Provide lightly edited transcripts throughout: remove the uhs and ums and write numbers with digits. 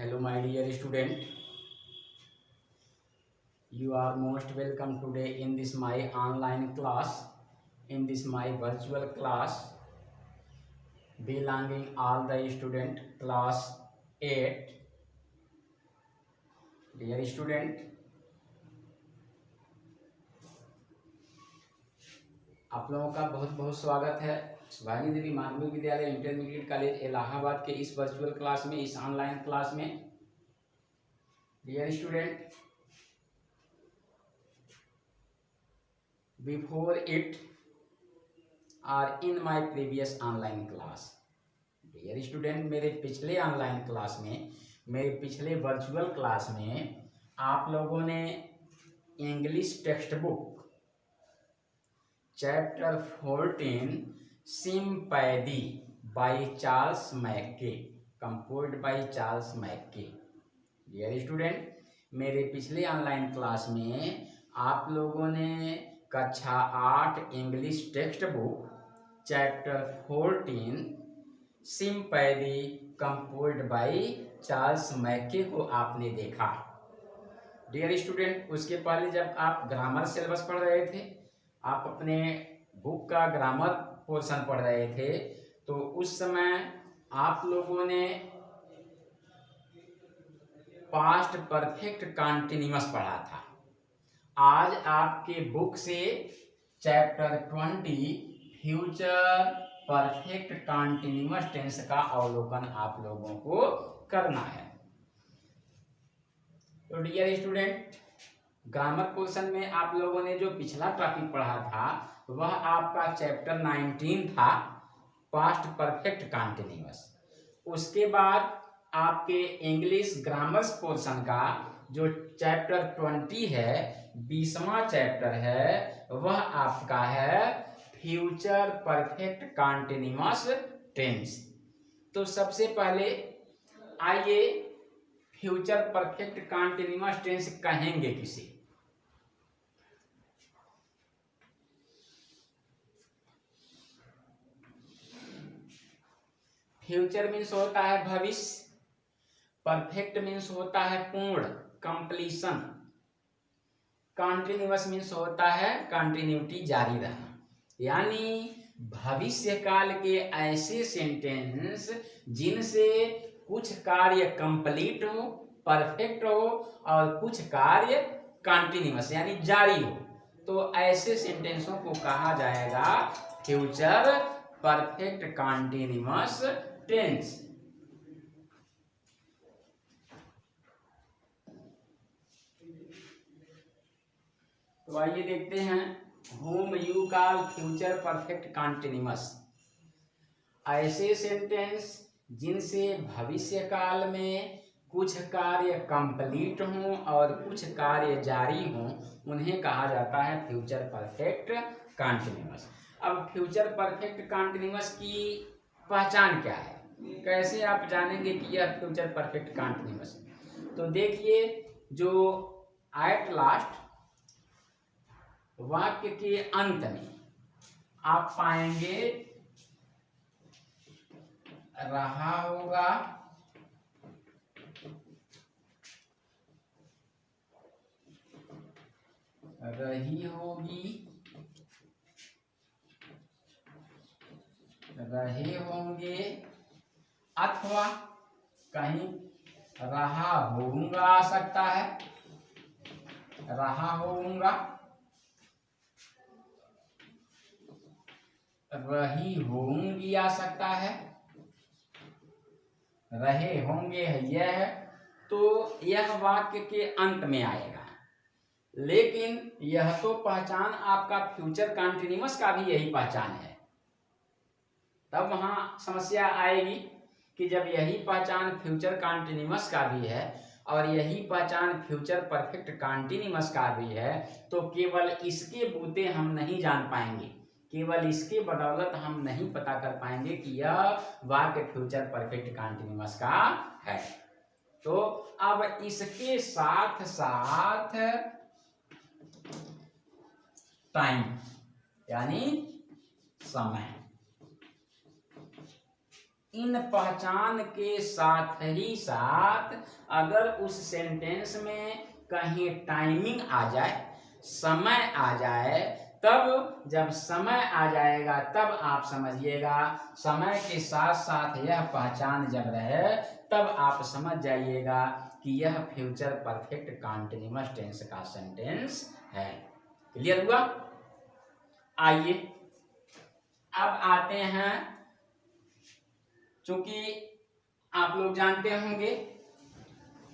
Hello, my dear student. You are most welcome today in this my online class, in this my virtual class, belonging all the student class 8. Dear student, आप लोगों का बहुत बहुत स्वागत है सुभानी देवी मानवीय विद्यालय इंटरमीडिएट कॉलेज इलाहाबाद के इस वर्चुअल क्लास में, इस ऑनलाइन क्लास में। Dear student, before it or in my previous online class, dear student, मेरे पिछले ऑनलाइन क्लास में, मेरे पिछले वर्चुअल क्लास में आप लोगों ने English text book chapter 14 sympathy by Charles Mackay, composed by Charles Mackay. Dear student, मेरे पिछले ऑनलाइन क्लास में आप लोगों ने कक्षा 8 English text book chapter 14 sympathy composed by Charles Mackay को आपने देखा। डियर स्टूडेंट, उसके पहले जब आप ग्रामर सिलेबस पढ़ रहे थे, आप अपने बुक का ग्रामर पोर्शन पढ़ रहे थे, तो उस समय आप लोगों ने पास्ट परफेक्ट कॉन्टिन्यूअस पढ़ा था। आज आपके बुक से chapter 20 future perfect continuous tense का अवलोकन आप लोगों को करना है। तो डियर स्टूडेंट, ग्रामर पोर्शन में आप लोगों ने जो पिछला टॉपिक पढ़ा था वह आपका चैप्टर 19 था, पास्ट परफेक्ट कॉन्टिन्यूअस। उसके बाद आपके इंग्लिश ग्रामर पोर्शन का जो चैप्टर 20 है, 20वां चैप्टर है, वह आपका है फ्यूचर परफेक्ट कॉन्टिन्यूअस टेंस। तो सबसे पहले आइए फ्यूचर परफेक्ट कॉन्टिन्यूअस टेंस कहेंगे किसे? फ्यूचर मीन्स होता है भविष्य, परफेक्ट मीन्स होता है पूर्ण, कंप्लीशन, कॉन्टिन्यूअस मीन्स होता है कंटिन्यूटी, जारी रहना। यानी भविष्य काल के ऐसे सेंटेंस जिनसे कुछ कार्य कंप्लीट हो, परफेक्ट हो, और कुछ कार्य कंटिन्यूअस यानी जारी हो, तो ऐसे सेंटेंसों को कहा जाएगा फ्यूचर परफेक्ट कंटिन्यूअस टेंस। तो आइए देखते हैं, whom you call future perfect continuous, ऐसे सेंटेंस जिनसे भविष्य काल में कुछ कार्य कंप्लीट हों और कुछ कार्य जारी हों, उन्हें कहा जाता है फ्यूचर परफेक्ट कॉन्टिन्यूअस। अब फ्यूचर परफेक्ट कॉन्टिन्यूअस की पहचान क्या है, कैसे आप जानेंगे कि यह फ्यूचर परफेक्ट कॉन्टिन्यूअस? तो देखिए, जो एट लास्ट वाक्य के अंत में आप पाएंगे रहा होगा, रही होगी, रहे होंगे, अथवा कहीं रहा होऊंगा आ सकता है, रहा होऊंगा, रही होंगी आ सकता है, रहे होंगे है यह है। तो यह वाक्य के अंत में आएगा, लेकिन यह तो पहचान आपका फ्यूचर कॉन्टिन्यूअस का भी यही पहचान है। तब वहां समस्या आएगी कि जब यही पहचान फ्यूचर कॉन्टिन्यूअस का भी है और यही पहचान फ्यूचर परफेक्ट कॉन्टिन्यूअस का भी है, तो केवल इसके बूते हम नहीं जान पाएंगे, केवल इसके बदौलत हम नहीं पता कर पाएंगे कि यह वाक्य फ्यूचर परफेक्ट कॉन्टिन्यूअस का है। तो अब इसके साथ साथ टाइम यानी समय, इन पहचान के साथ ही साथ अगर उस सेंटेंस में कहीं टाइमिंग आ जाए, समय आ जाए, तब जब समय आ जाएगा तब आप समझिएगा, समय के साथ साथ यह पहचान जब रहे तब आप समझ जाइएगा कि यह फ्यूचर परफेक्ट कंटीन्यूअस टेंस का सेंटेंस है। क्लियर हुआ? आइए अब आते हैं, चूंकि आप लोग जानते होंगे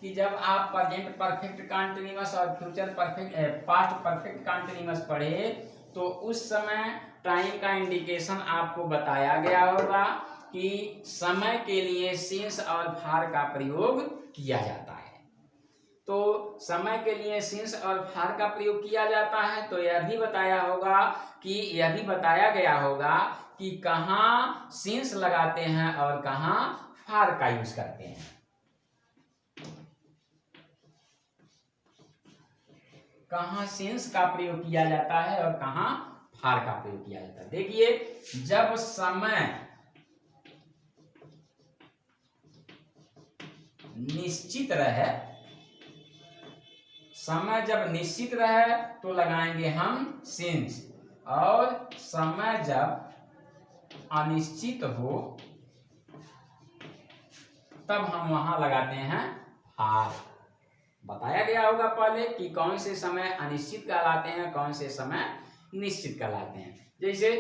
कि जब आप प्रेजेंट परफेक्ट कंटीन्यूअस और future perfect past perfect continuous पढ़े तो उस समय टाइम का इंडिकेशन आपको बताया गया होगा कि समय के लिए सिंस और फार का प्रयोग किया जाता है। तो समय के लिए सिंस और फार का प्रयोग किया जाता है तो यह भी बताया होगा कि यह भी बताया गया होगा कि कहाँ सिंस लगाते हैं और कहाँ फार का यूज करते हैं। कहाँ सिंस का प्रयोग किया जाता है और कहाँ फार का प्रयोग किया जाता है। देखिए, जब समय निश्चित रहे, समय जब निश्चित रहे तो लगाएंगे हम सिंस, और समय जब अनिश्चित हो तब हम वहां लगाते हैं फार। बताया गया होगा पहले कि कौन से समय अनिश्चित कहलाते हैं, कौन से समय निश्चित कहलाते हैं। जैसे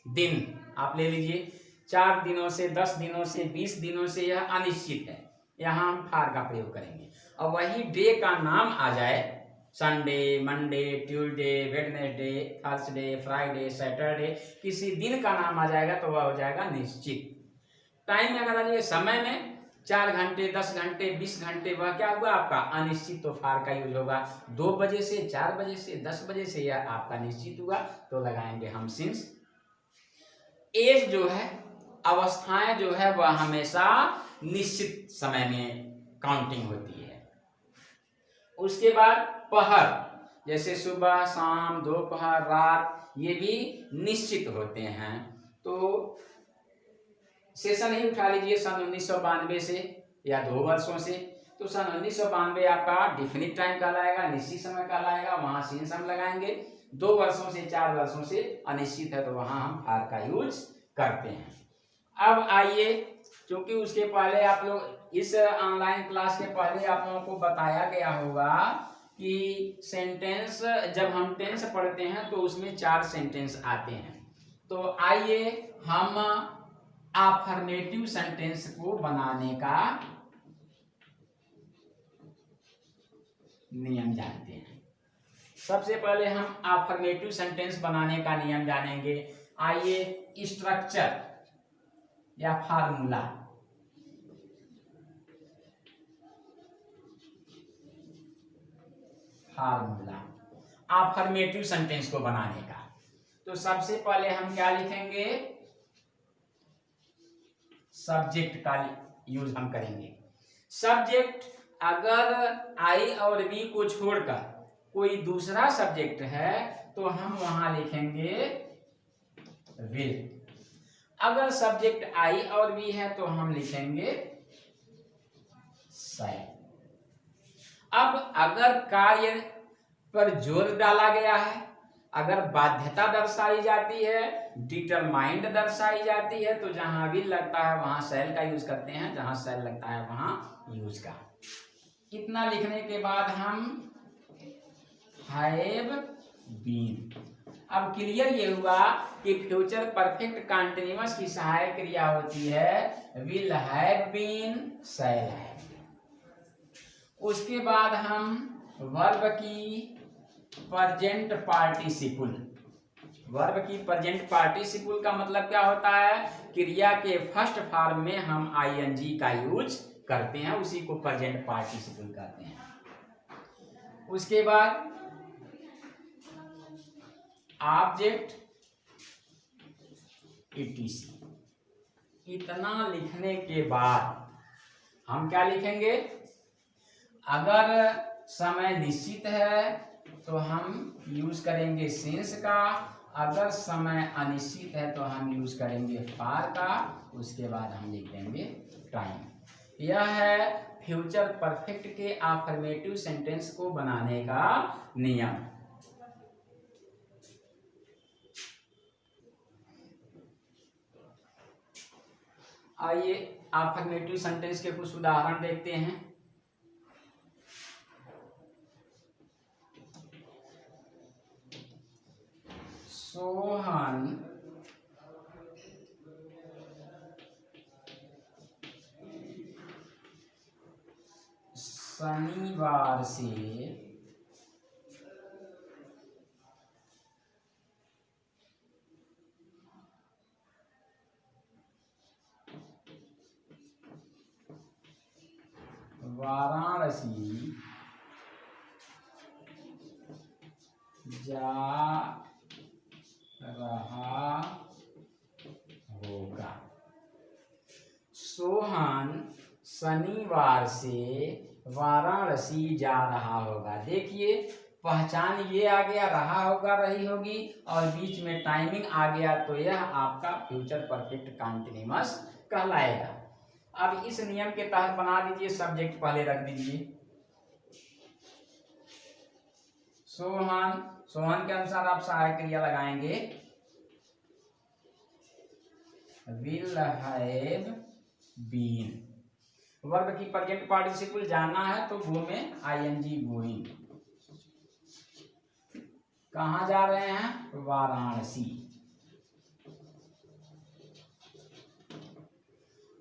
दिन आप ले लीजिए, 4 दिनों से, 10 दिनों से, 20 दिनों से यह अनिश्चित है, यहाँ हम फार का प्रयोग करेंगे। और वही डे का नाम आ जाए, Sunday, Monday, Tuesday, Wednesday, Thursday, Friday, Saturday, किसी दिन का नाम आ जाएगा तो वह हो जाएगा निश्चित। टाइम में अगर आ जाइए, समय में 4 घंटे, 10 घंटे, 20 घंटे, वह क्या हुआ आपका अनिश्चित, तो फार का यूज होगा। 2 बजे से, 4 बजे से, 10 बजे से यह आपका निश्चित हुआ तो लगाएंगे हम सिंस। एज जो है, अवस्थाएं जो है वह हमेशा निश्चित समय में काउंटिंग होती है। उसके बाद पहर, जैसे सुबह, शाम, दोपहर, रात, ये भी निश्चित होते हैं। तो सेशन ही उठा लीजिए सन 1992 से या 2 वर्षों से, तो सन 1992 आपका डिफिनिट टाइम कहलाएगा, निश्चित समय कहलाएगा, वहां सिंस हम लगाएंगे। 2 वर्षों से, 4 वर्षों से अनिश्चित है तो वहां हम फार का यूज करते हैं। अब आइए, क्योंकि उसके पहले आप लोग इस ऑनलाइन क्लास के पहले आप लोगों को बताया गया होगा कि सेंटेंस जब हम टेंस पढ़ते हैं तो उसमें 4 सेंटेंस आते हैं। तो आइए हम अफर्मेटिव सेंटेंस को बनाने का नियम जानते हैं। सबसे पहले हम अफर्मेटिव सेंटेंस बनाने का नियम जानेंगे। आइए, स्ट्रक्चर या फार्मूला, अफर्मेटिव सेंटेंस को बनाने का। तो सबसे पहले हम क्या लिखेंगे, सब्जेक्ट का यूज हम करेंगे। सब्जेक्ट अगर आई और वी को छोड़कर कोई दूसरा सब्जेक्ट है तो हम वहां लिखेंगे विल। अगर सब्जेक्ट आई और वी है तो हम लिखेंगे शैल। अब अगर कार्य पर जोर डाला गया है, अगर बाध्यता दर्शाई जाती है, डिटरमाइंड दर्शाई जाती है, तो जहां विल लगता है वहां शैल का यूज करते हैं, जहां शैल लगता है वहां यूज का। इतना लिखने के बाद हम हैव बीन। अब क्लियर ये हुआ कि फ्यूचर परफेक्ट कंटीन्यूअस की सहायक क्रिया होती है will have been, shall have been. उसके बाद हम वर्ब की प्रेजेंट पार्टिसिपल, वर्ब की प्रेजेंट पार्टिसिपल का मतलब क्या होता है, क्रिया के फर्स्ट फॉर्म में हम आईएनजी का यूज करते हैं, उसी को प्रेजेंट पार्टिसिपल कहते हैं। उसके बाद ऑब्जेक्ट ईटीसी। इतना लिखने के बाद हम क्या लिखेंगे, अगर समय निश्चित है तो हम यूज करेंगे सिंस का, अगर समय अनिश्चित है तो हम यूज करेंगे फार का, उसके बाद हम लिख देंगे टाइम। यह है फ्यूचर परफेक्ट के अफर्मेटिव सेंटेंस को बनाने का नियम। आइए अफर्मेटिव सेंटेंस के कुछ उदाहरण देखते हैं। सोहन शनिवार से वाराणसी जा रहा होगा। सोहन शनिवार से वाराणसी जा रहा होगा। देखिए पहचान ये आ गया, रहा होगा, रही होगी, और बीच में टाइमिंग आ गया, तो यह आपका फ्यूचर परफेक्ट कंटीन्यूअस कहलाएगा। अब इस नियम के तहत बना दीजिए, सब्जेक्ट पहले रख दीजिए सोहन। सोहन के अनुसार आप सहायक क्रिया लगाएंगे, विल हैव बीन। वर्ब की प्रेजेंट पार्टिसिपल जाना है तो गो में आईएनजी गोइंग। कहाँ जा रहे हैं? Varanasi.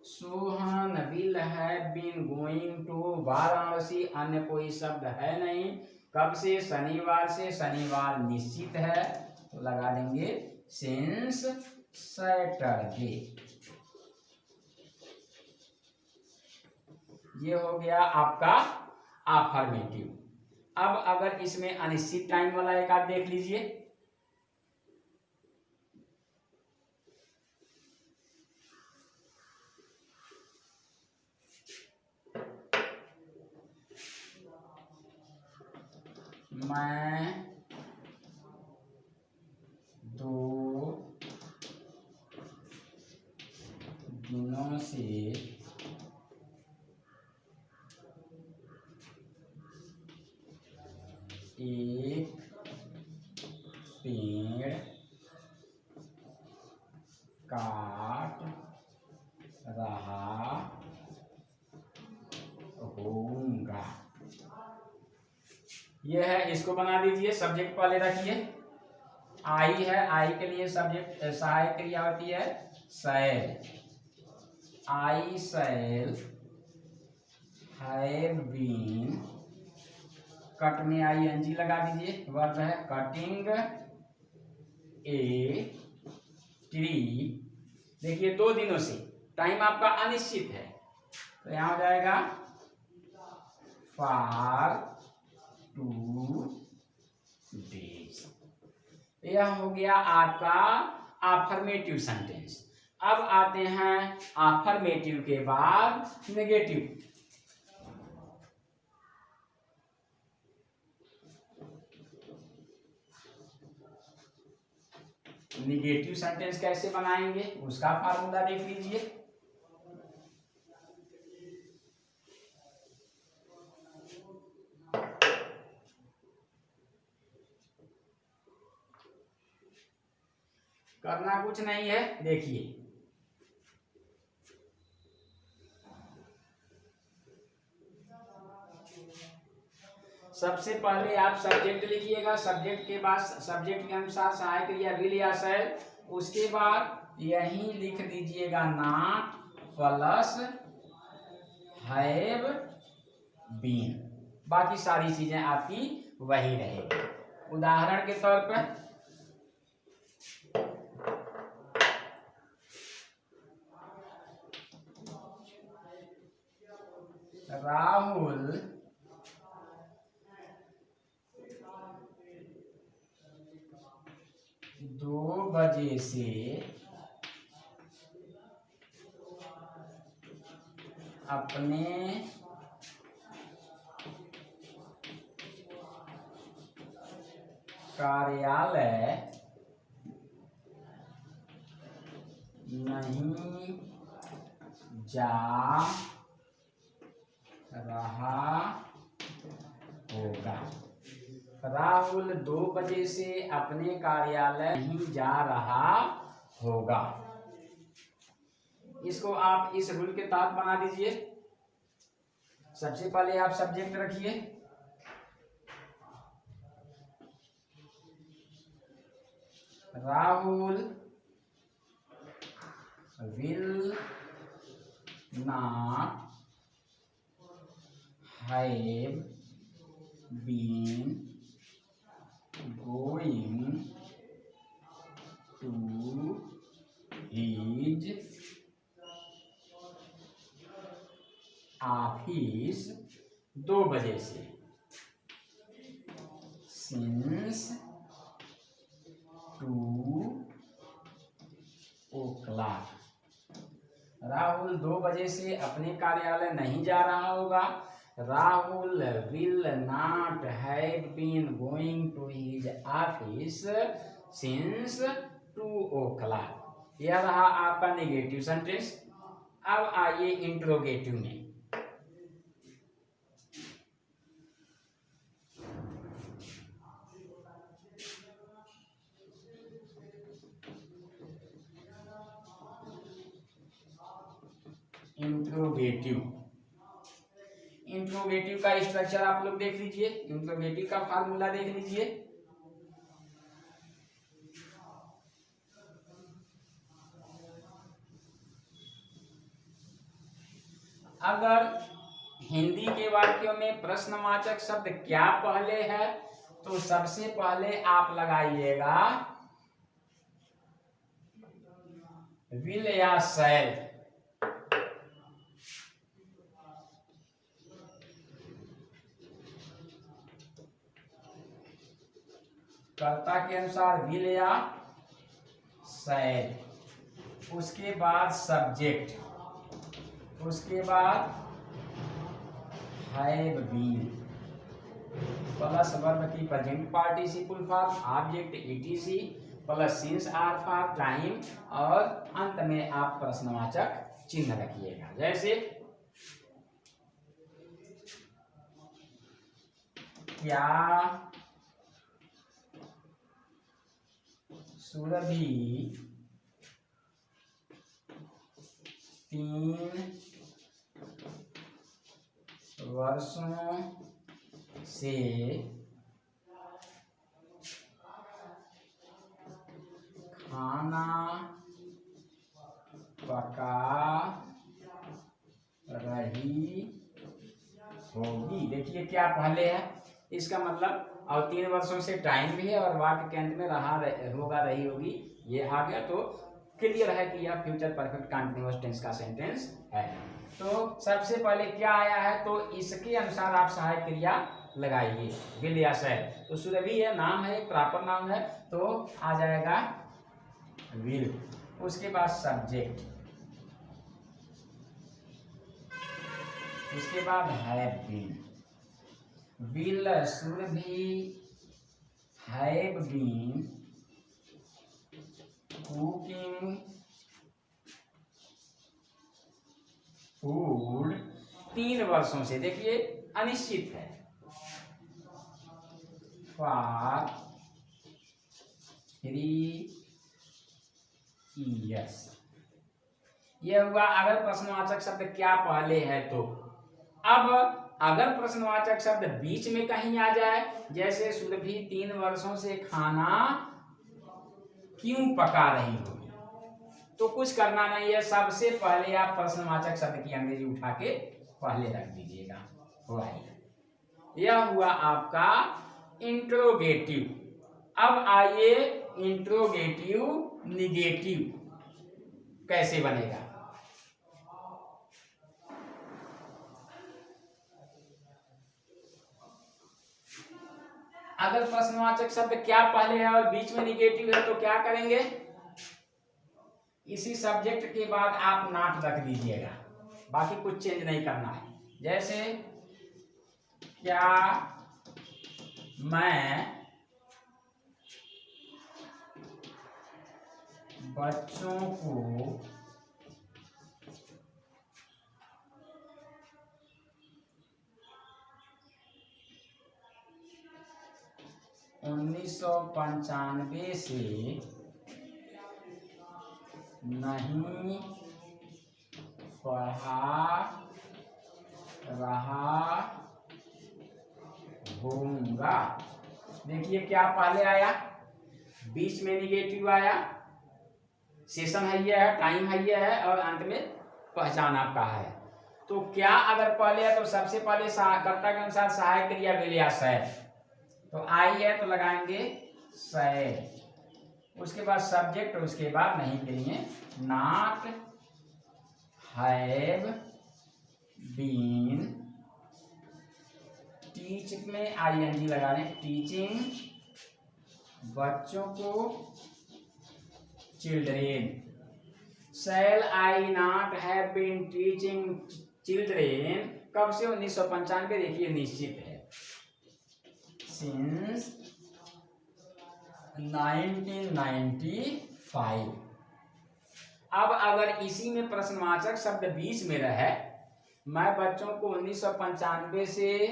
Sohan will have been going to Varanasi. अन्य कोई शब्द है नहीं। कब से? शनिवार से। शनिवार निश्चित है तो लगा देंगे सिंस सैटरडे। ये हो गया आपका अफर्मेटिव। अब अगर इसमें अनिश्चित टाइम वाला एक आध देख लीजिए। मैं 2 दिनों से एक पेड़ काट रहा होऊंगा। यह है, इसको बना दीजिए। सब्जेक्ट पहले रखिए, आई है, आई के लिए सब्जेक्ट सहायक क्रिया होती है शैल। आई शैल हैव बीन, कट में आईएनजी लगा दीजिए। वर्ब है कटिंग ए ट्री। देखिए 2 दिनों से, टाइम आपका अनिश्चित है तो यहां हो जाएगा फॉर 2 डेज। यह हो गया आपका अफर्मेटिव सेंटेंस। अब आते हैं अफर्मेटिव के बाद नेगेटिव। निगेटिव सेंटेंस कैसे बनाएंगे उसका फार्मूला देख लीजिए। करना कुछ नहीं है, देखिए सबसे पहले आप सब्जेक्ट लिखिएगा। सब्जेक्ट के बाद सब्जेक्ट के अनुसार सहायक क्रिया विल या शैल। उसके बाद यही लिख दीजिएगा नॉट प्लस हैव बीन। बाकी सारी चीजें आपकी वही रहेगी। उदाहरण के तौर पर राहुल 2 बजे से अपने कार्यालय नहीं जा रहा होगा। राहुल 2 बजे से अपने कार्यालय नहीं जा रहा होगा। इसको आप इस रूल के तहत बना दीजिए। सबसे पहले आप सब्जेक्ट रखिए, Rahul will not have been going to his office 2 बजे से, since 2 o'clock। राहुल 2 बजे से अपने कार्यालय नहीं जा रहा होगा। Rahul will not have been going to his office since 2 o'clock। यह रहा आपका नेगेटिव सेंटेंस। अब आइए इंट्रोगेटिव में। इंट्रोगेटिव का स्ट्रक्चर आप लोग देख लीजिए, इंट्रोगेटिव का फार्मूला देख लीजिए। अगर हिंदी के वाक्यों में प्रश्नवाचक शब्द क्या पहले है तो सबसे पहले आप लगाइएगा विल या शैल। कर्ता के अनुसार विल या शैल। उसके बाद सब्जेक्ट, उसके बाद हैव बीन प्लस वर्ब की present participle form, object etc plus since or for time, और अंत में आप प्रश्नवाचक चिन्ह रखिएगा। जैसे क्या सुरभि 3 वर्षों से खाना पका रही होगी। देखिए क्या पहले है, इसका मतलब और 3 वर्षों से टाइम भी है और वाक्य के अंत में होगा रही होगी, ये आ गया तो क्लियर है कि यह फ्यूचर परफेक्ट कंटीन्यूअस टेंस का सेंटेंस है। तो सबसे पहले क्या आया है तो इसके अनुसार आप सहायक क्रिया लगाइए, विल या शैल। तो सुरभि है, नाम है, प्रॉपर नाम है, तो आ जाएगा विल। उसके बाद सब्जेक्ट, उसके बाद have been. Will Surbhi have been cooking food 3 वर्षों से, देखिए अनिश्चित है, फॉर 3 years। यह हुआ अगर प्रश्नवाचक शब्द क्या पहले है तो। अब अगर प्रश्नवाचक शब्द बीच में कहीं आ जाए, जैसे सुरभि 3 वर्षों से खाना क्यों पका रही होगी, तो कुछ करना नहीं है, सबसे पहले आप प्रश्नवाचक शब्द की अंग्रेजी उठा के पहले रख दीजिएगा। यह हुआ आपका इंट्रोगेटिव। अब आइए इंट्रोगेटिव निगेटिव कैसे बनेगा। अगर प्रश्नवाचक शब्द क्या पहले है और बीच में निगेटिव है तो क्या करेंगे, इसी सब्जेक्ट के बाद आप नॉट रख दीजिएगा, बाकी कुछ चेंज नहीं करना है। जैसे क्या मैं बच्चों को 1995 से नहीं पढ़ा रहा होऊंगा। देखिए क्या पहले आया, बीच में निगेटिव आया, सेशन है ये है, टाइम है ये है, और अंत में पहचान आपका है। तो क्या अगर पहले है तो सबसे पहले कर्ता के अनुसार सहायक क्रिया विलयाशय, तो आई है तो लगाएंगे शय, उसके बाद सब्जेक्ट, उसके बाद नहीं के लिए नॉट हैव बीन, टीच में आईएनजी लगा लें, टीचिंग बच्चों को, children, shall I not have been teaching children, कब से 1995, देखिए निश्चित है, सिंस 1995। अब अगर इसी में प्रश्नवाचक शब्द बीच में रहे, मैं बच्चों को 1995 से